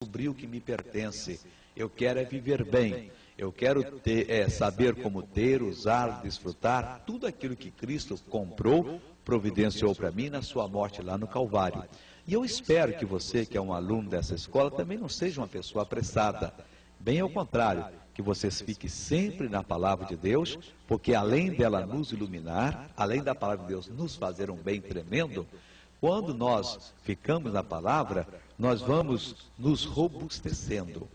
descobrir o que me pertence. Eu quero é viver bem. Eu quero saber como ter, usar, desfrutar tudo aquilo que Cristo comprou, providenciou para mim na sua morte lá no Calvário. E eu espero que você, que é um aluno dessa escola, também não seja uma pessoa apressada. Bem ao contrário, que você fique sempre na palavra de Deus, porque além dela nos iluminar, além da palavra de Deus nos fazer um bem tremendo, quando nós ficamos na palavra, nós vamos nos robustecendo,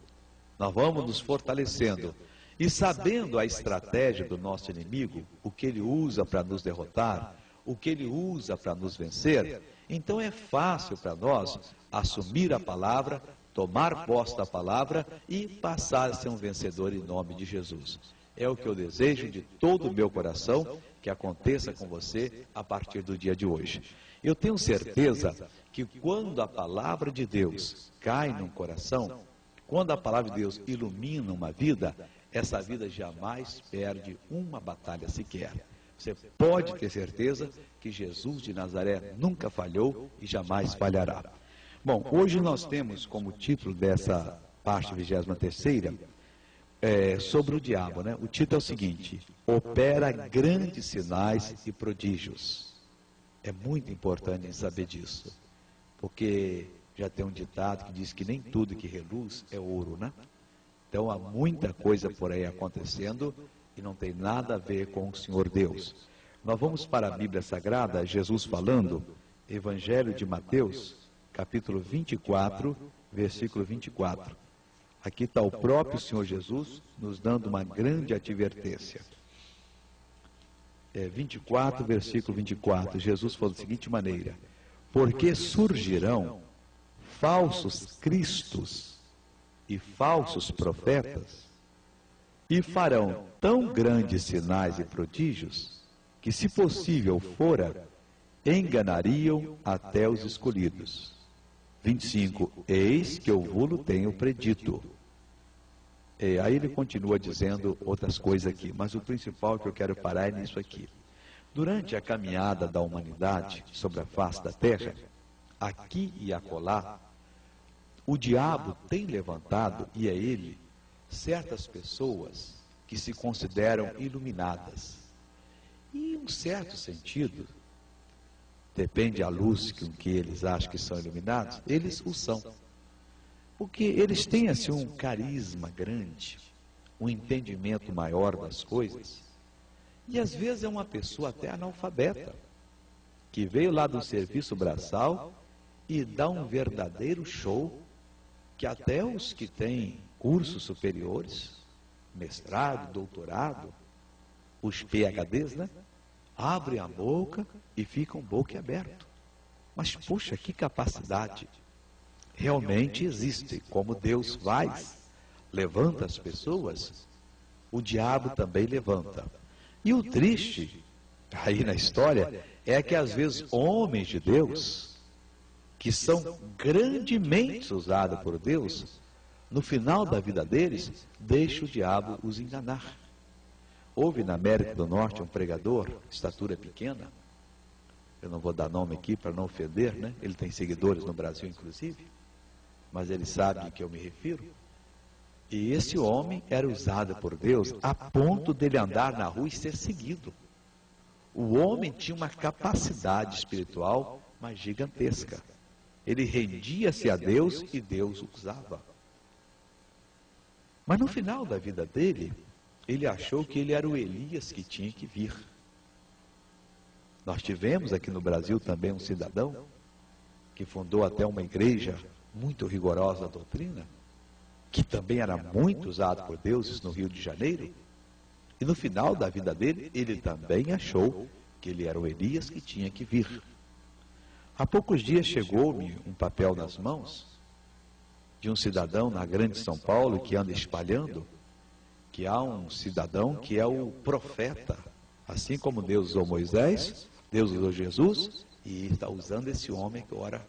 nós vamos nos fortalecendo. E sabendo a estratégia do nosso inimigo, o que ele usa para nos derrotar, o que ele usa para nos vencer, então é fácil para nós assumir a palavra, tomar posse da palavra e passar a ser um vencedor em nome de Jesus. É o que eu desejo de todo o meu coração que aconteça com você a partir do dia de hoje. Eu tenho certeza que quando a palavra de Deus cai num coração, quando a palavra de Deus ilumina uma vida, essa vida jamais perde uma batalha sequer. Você pode ter certeza que Jesus de Nazaré nunca falhou e jamais falhará. Bom, hoje nós temos como título dessa parte 23ª, sobre o diabo, né? O título é o seguinte: opera grandes sinais e prodígios. É muito importante saber disso, porque já tem um ditado que diz que nem tudo que reluz é ouro, né? Então há muita coisa por aí acontecendo e não tem nada a ver com o Senhor Deus. Nós vamos para a Bíblia Sagrada, Jesus falando, Evangelho de Mateus, capítulo 24, versículo 24. Aqui está o próprio Senhor Jesus nos dando uma grande advertência. 24, versículo 24, Jesus falou da seguinte maneira: porque surgirão falsos cristos e falsos profetas, e farão tão grandes sinais e prodígios, que, se possível fora, enganariam até os escolhidos. 25, eis que eu vos tenho predito. Aí ele continua dizendo outras coisas aqui, mas o principal que eu quero parar é nisso aqui. Durante a caminhada da humanidade sobre a face da terra, aqui e acolá, o diabo tem levantado, e é ele, certas pessoas que se consideram iluminadas. E, em um certo sentido, depende da luz com que eles acham que são iluminados, eles o são. Porque eles têm assim um carisma grande, um entendimento maior das coisas. E às vezes é uma pessoa até analfabeta, que veio lá do serviço braçal e dá um verdadeiro show, que até os que têm cursos superiores, mestrado, doutorado, os PhDs, né? Abrem a boca e ficam boquiaberto. Mas, puxa, que capacidade! Realmente existe. Como Deus faz, levanta as pessoas, o diabo também levanta. E o triste, aí na história, é que às vezes homens de Deus, que são grandemente usados por Deus, no final da vida deles, deixa o diabo os enganar. Houve na América do Norte um pregador, estatura pequena, eu não vou dar nome aqui para não ofender, né? Ele tem seguidores no Brasil, inclusive, mas ele sabe a que eu me refiro. E esse homem era usado por Deus a ponto dele andar na rua e ser seguido. O homem tinha uma capacidade espiritual, mas gigantesca. Ele rendia-se a Deus e Deus o usava. Mas no final da vida dele, ele achou que ele era o Elias que tinha que vir. Nós tivemos aqui no Brasil também um cidadão que fundou até uma igreja muito rigorosa da doutrina, que também era muito usado por Deus, isso no Rio de Janeiro, e no final da vida dele, ele também achou que ele era o Elias que tinha que vir. Há poucos dias chegou-me um papel nas mãos de um cidadão na Grande São Paulo que anda espalhando que há um cidadão que é o profeta, assim como Deus usou Moisés, Deus usou Jesus, e está usando esse homem que ora.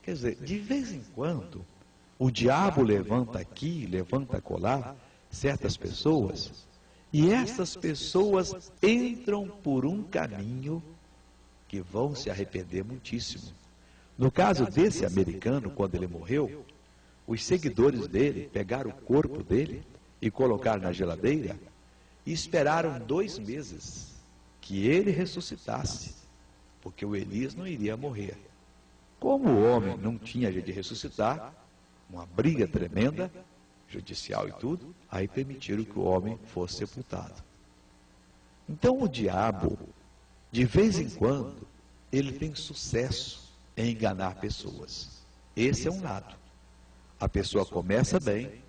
Quer dizer, de vez em quando, o diabo levanta aqui, levanta acolá, certas pessoas, e essas pessoas entram por um caminho que vão se arrepender muitíssimo. No caso desse americano, quando ele morreu, os seguidores dele pegaram o corpo dele e colocaram na geladeira e esperaram 2 meses que ele ressuscitasse, porque o Elias não iria morrer. Como o homem não tinha jeito de ressuscitar, uma briga tremenda, judicial e tudo, aí permitiram que o homem fosse sepultado. Então o diabo, de vez em quando, ele tem sucesso em enganar pessoas. Esse é um lado. A pessoa começa bem,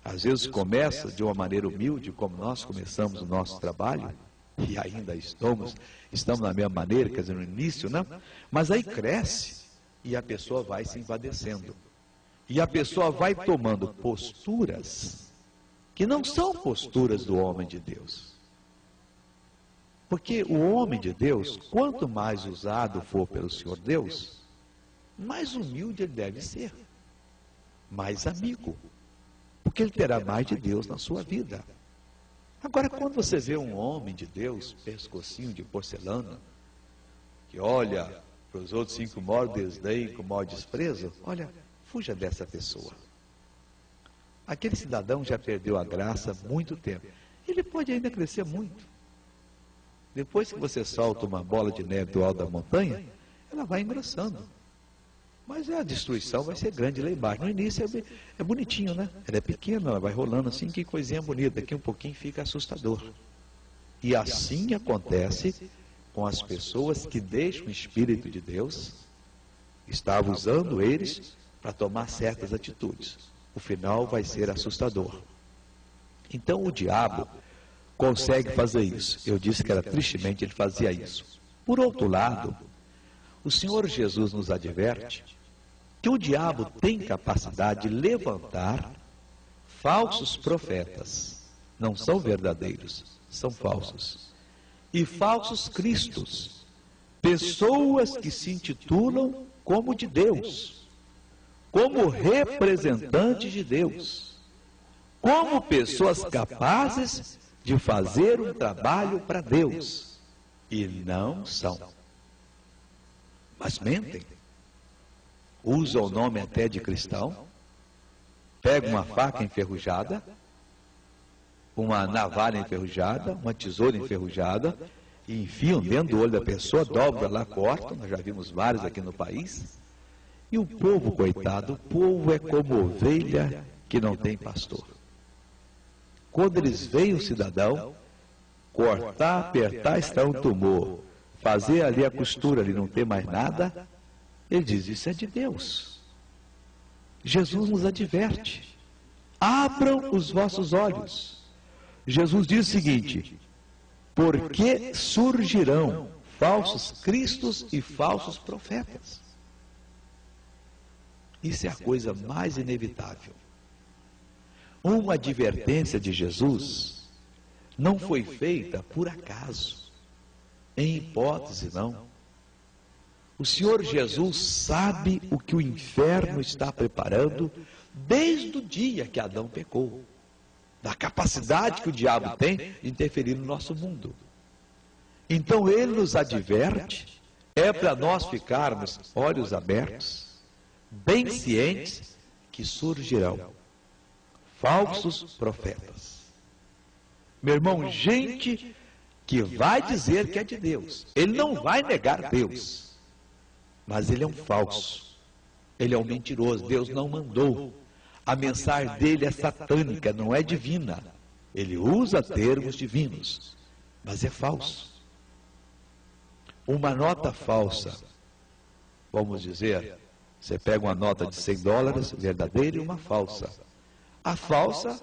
às vezes começa de uma maneira humilde, como nós começamos o nosso trabalho, e ainda estamos da mesma maneira, quer dizer, no início, não? Mas aí cresce e a pessoa vai se envadecendo. E a pessoa vai tomando posturas que não são posturas do homem de Deus. Porque o homem de Deus, quanto mais usado for pelo Senhor Deus, mais humilde ele deve ser, mais amigo, porque ele terá mais de Deus na sua vida. Agora, quando você vê um homem de Deus, pescocinho de porcelana, que olha para os outros 5 com maior desdém, com maior desprezo, olha, fuja dessa pessoa. Aquele cidadão já perdeu a graça há muito tempo. Ele pode ainda crescer muito. Depois que você solta uma bola de neve do alto da montanha, ela vai engrossando. Mas a destruição vai ser grande lá embaixo. No início é bonitinho, né? Ela é pequena, ela vai rolando assim, que coisinha bonita. Daqui um pouquinho fica assustador. E assim acontece com as pessoas que deixam o Espírito de Deus, estava usando eles para tomar certas atitudes. O final vai ser assustador. Então o diabo consegue fazer isso. Eu disse que era tristemente ele fazia isso. Por outro lado, o Senhor Jesus nos adverte que o diabo tem capacidade de levantar falsos profetas. Não são verdadeiros, são falsos. E falsos cristos, pessoas que se intitulam como de Deus, como representantes de Deus, como pessoas capazes de fazer um trabalho para Deus, e não são. Mas mentem, usam o nome até de cristão, pegam uma faca enferrujada, uma navalha enferrujada, uma tesoura enferrujada, e enfiam dentro do olho da pessoa, dobram lá, cortam, nós já vimos vários aqui no país, e o povo, coitado, o povo é como ovelha que não tem pastor. Quando eles veem o cidadão, cortar, apertar, está um tumor, fazer ali a costura, ali não ter mais nada, ele diz, isso é de Deus. Jesus nos adverte, abram os vossos olhos. Jesus diz o seguinte, porque surgirão falsos cristos e falsos profetas. Isso é a coisa mais inevitável. Uma advertência de Jesus não foi feita por acaso, em hipótese não. O Senhor Jesus sabe o que o inferno está preparando desde o dia que Adão pecou, da capacidade que o diabo tem de interferir no nosso mundo. Então ele nos adverte, é para nós ficarmos olhos abertos, bem cientes que surgirão falsos profetas. Meu irmão, gente que vai dizer que é de Deus, ele não vai negar Deus, mas ele é um falso, ele é um mentiroso, Deus não mandou. A mensagem dele é satânica, não é divina. Ele usa termos divinos, mas é falso. Uma nota falsa, vamos dizer, você pega uma nota de $100, verdadeira, e uma falsa. A falsa,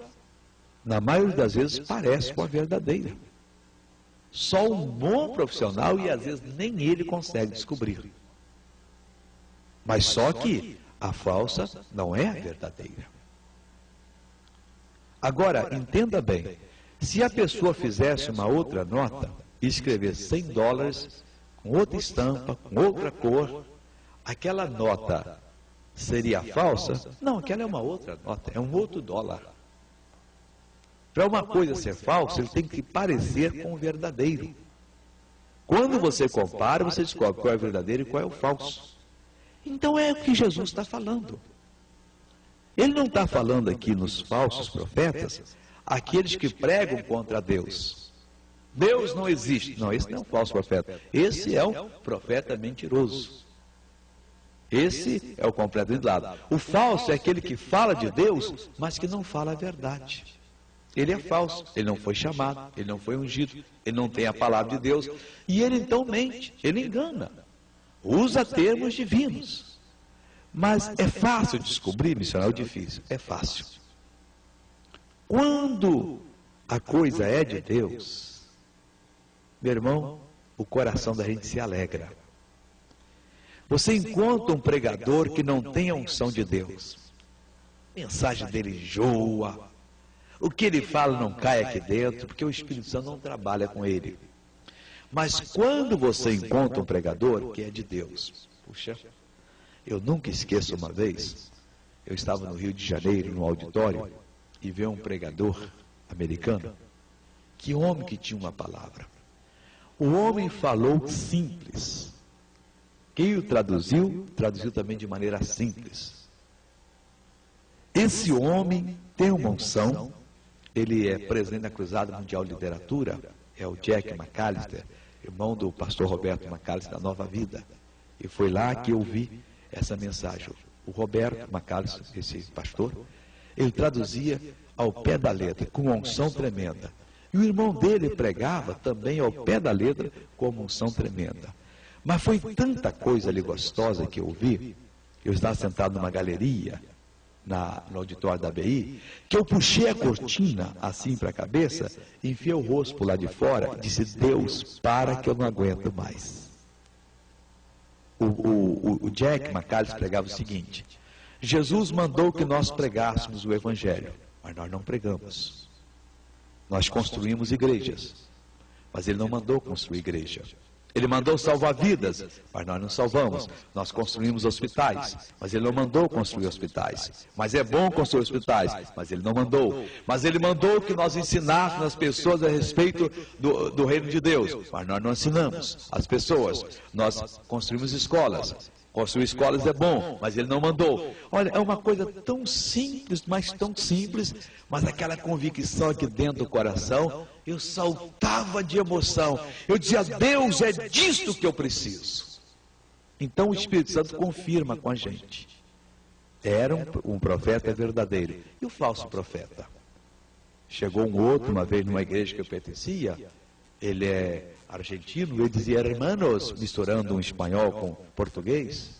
na maioria das vezes, parece com a verdadeira. Só um bom profissional, e às vezes nem ele consegue descobrir. Mas só que a falsa não é a verdadeira. Agora, entenda bem, se a pessoa fizesse uma outra nota e escrevesse $100 com outra estampa, com outra cor, aquela nota seria falsa? Não, aquela é uma outra nota, é um outro dólar. Para uma coisa ser falsa, ele tem que parecer com o verdadeiro. Quando você compara, você descobre qual é o verdadeiro e qual é o falso. Então é o que Jesus está falando. Ele não está falando aqui nos falsos profetas, aqueles que pregam contra Deus. Deus não existe. Não, esse não é um falso profeta. Esse é um profeta mentiroso. Esse é o completo de lado. O falso é aquele que fala de Deus, mas que não fala a verdade. Ele é falso, ele não foi chamado, ele não foi ungido, ele não tem a palavra de Deus, e ele então mente, ele engana, usa termos divinos. Mas é fácil descobrir, missionário, difícil? É fácil. Quando a coisa é de Deus, meu irmão, o coração da gente se alegra. Você encontra um pregador que não tem a unção de Deus, a mensagem dele enjoa, o que ele fala não cai aqui dentro, porque o Espírito Santo não trabalha com ele. Mas quando você encontra um pregador que é de Deus, puxa, eu nunca esqueço uma vez, eu estava no Rio de Janeiro, no auditório, e vi um pregador americano, que homem que tinha uma palavra. O homem falou simples. Quem o traduziu, traduziu também de maneira simples. Esse homem tem uma unção, ele é presidente da Cruzada Mundial de Literatura, é o Jack McAllister, irmão do pastor Roberto McAllister da Nova Vida. E foi lá que eu vi essa mensagem. O Roberto McAllister, esse pastor, ele traduzia ao pé da letra, com uma unção tremenda. E o irmão dele pregava também ao pé da letra, com uma unção tremenda. Mas foi tanta coisa ali gostosa que eu vi, eu estava sentado numa galeria, no auditório da ABI, que eu puxei a cortina assim para a cabeça, enfiei o rosto por lá de fora e disse: Deus, para que eu não aguento mais. O Jack McAllister pregava o seguinte: Jesus mandou que nós pregássemos o Evangelho, mas nós não pregamos. Nós construímos igrejas, mas Ele não mandou construir igreja. Ele mandou salvar vidas, mas nós não salvamos. Nós construímos hospitais, mas Ele não mandou construir hospitais. Mas é bom construir hospitais, mas Ele não mandou. Mas Ele mandou que nós ensinássemos as pessoas a respeito do reino de Deus, mas nós não ensinamos as pessoas. Nós construímos escolas. Construir escolas é bom, mas Ele não mandou. Olha, é uma coisa tão simples, mas tão simples, mas aquela convicção aqui dentro do coração, eu saltava de emoção. Eu dizia: Deus, é disto que eu preciso. Então o Espírito Santo confirma com a gente. Era um profeta verdadeiro. E o falso profeta? Chegou um outro, uma vez numa igreja que eu pertencia, ele é argentino, ele dizia: hermanos, misturando um espanhol com português,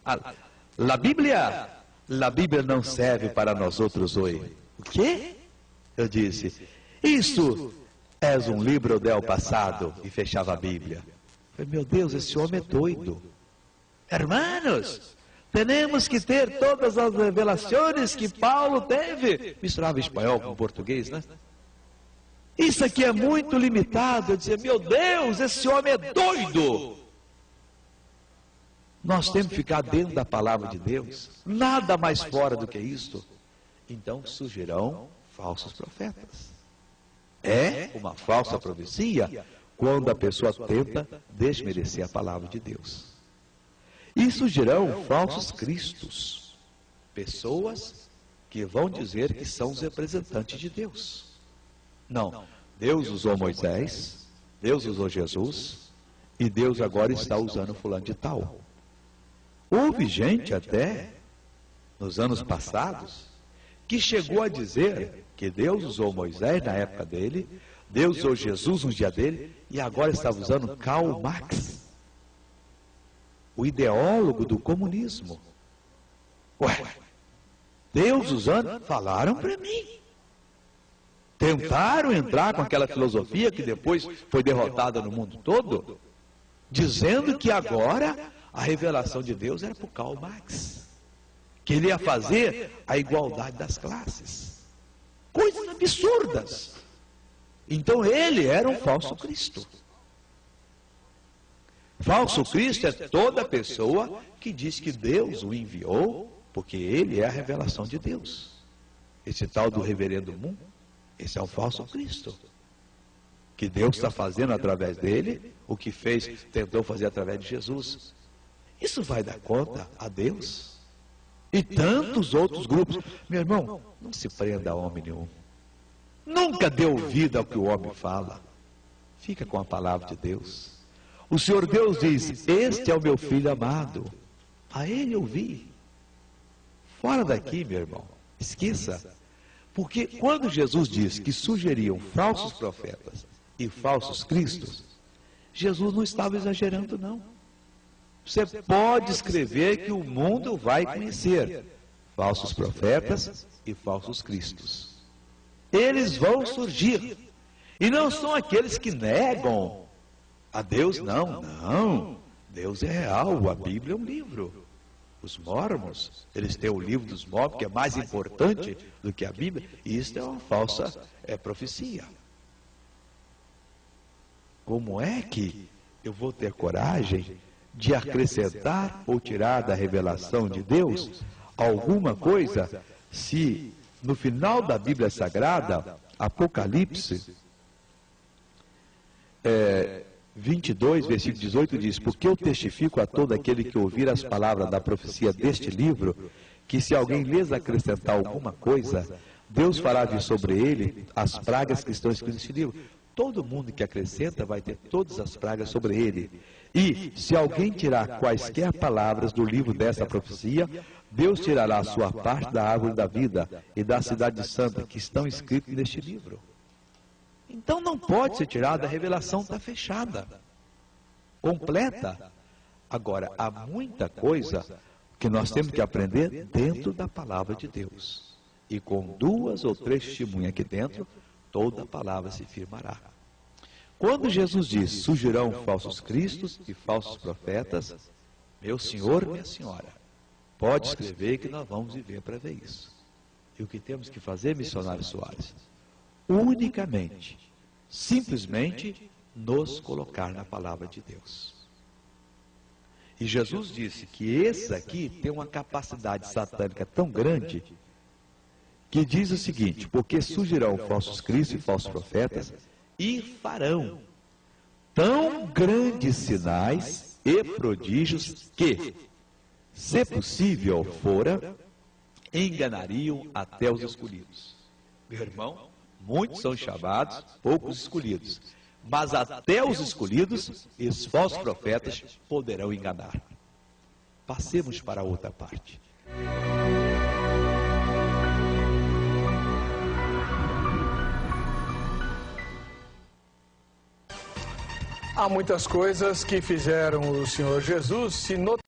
a Bíblia não serve para nós outros hoje. O quê? Eu disse: isso é um livro del passado. E fechava a Bíblia. Eu falei: meu Deus, esse homem é doido. Hermanos, temos que ter todas as revelações que Paulo teve. Misturava espanhol com português, né? Isso aqui é muito limitado. Eu dizia: meu Deus, esse homem é doido. Nós temos que ficar dentro da palavra de Deus, nada mais fora do que isto. Então surgirão falsos profetas. É uma falsa profecia quando a pessoa tenta desmerecer a palavra de Deus. E surgirão falsos cristos, pessoas que vão dizer que são os representantes de Deus. Não, Deus usou Moisés, Deus usou Jesus, e Deus agora está usando fulano de tal. Houve gente até, nos anos passados, que chegou a dizer que Deus usou Moisés na época dele, Deus usou Jesus no dia dele, e agora estava usando Karl Marx, o ideólogo do comunismo. Ué, Deus usando? Falaram para mim. Tentaram entrar com aquela filosofia que depois foi derrotada no mundo todo, dizendo que agora a revelação de Deus era por Karl Marx, que ele ia fazer a igualdade das classes. Coisas absurdas. Então ele era um falso Cristo. Falso Cristo é toda pessoa que diz que Deus o enviou, porque ele é a revelação de Deus. Esse tal do reverendo Moon, esse é o falso Cristo, que Deus está fazendo através dele o que tentou fazer através de Jesus. Isso vai dar conta a Deus? E tantos outros grupos. Meu irmão, não se prenda a homem nenhum. Nunca dê ouvido ao que o homem fala. Fica com a palavra de Deus. O Senhor Deus diz: este é o meu filho amado, a ele ouvi. Fora daqui, meu irmão, esqueça. Porque quando Jesus diz que surgiriam falsos profetas e falsos cristos, Jesus não estava exagerando, não. Você pode escrever que o mundo vai conhecer falsos profetas e falsos cristos. Eles vão surgir. E não são aqueles que negam a Deus, não, não. Deus é real, a Bíblia é um livro. Os mormons, eles têm o livro dos mormons, que é mais importante do que a Bíblia, e isso é uma falsa profecia. Como é que eu vou ter coragem de acrescentar ou tirar da revelação de Deus alguma coisa, se no final da Bíblia Sagrada, Apocalipse 22, versículo 18 diz: porque eu testifico a todo aquele que ouvir as palavras da profecia deste livro, que se alguém lhes acrescentar alguma coisa, Deus fará vir sobre ele as pragas que estão escritas neste livro. Todo mundo que acrescenta vai ter todas as pragas sobre ele. E se alguém tirar quaisquer palavras do livro dessa profecia, Deus tirará a sua parte da árvore da vida e da cidade santa que estão escritos neste livro. Então não pode ser tirada, a revelação está fechada, completa. Agora, há muita coisa que nós temos que aprender dentro da palavra de Deus. E com 2 ou 3 testemunhas aqui dentro, toda a palavra se firmará. Quando Jesus diz: surgirão falsos cristos e falsos profetas, meu senhor, minha senhora, pode escrever que nós vamos viver para ver isso. E o que temos que fazer, missionário Soares? Unicamente, simplesmente, nos colocar na palavra de Deus. E Jesus disse que esse aqui tem uma capacidade satânica tão grande, que diz o seguinte: porque surgirão falsos cristos e falsos profetas, e farão tão grandes sinais e prodígios que, se possível fora, enganariam até os escolhidos. Meu irmão, muitos são chamados, poucos escolhidos. Mas até os escolhidos, esses falsos profetas poderão enganar. Passemos para a outra parte. Há muitas coisas que fizeram o Senhor Jesus se notar.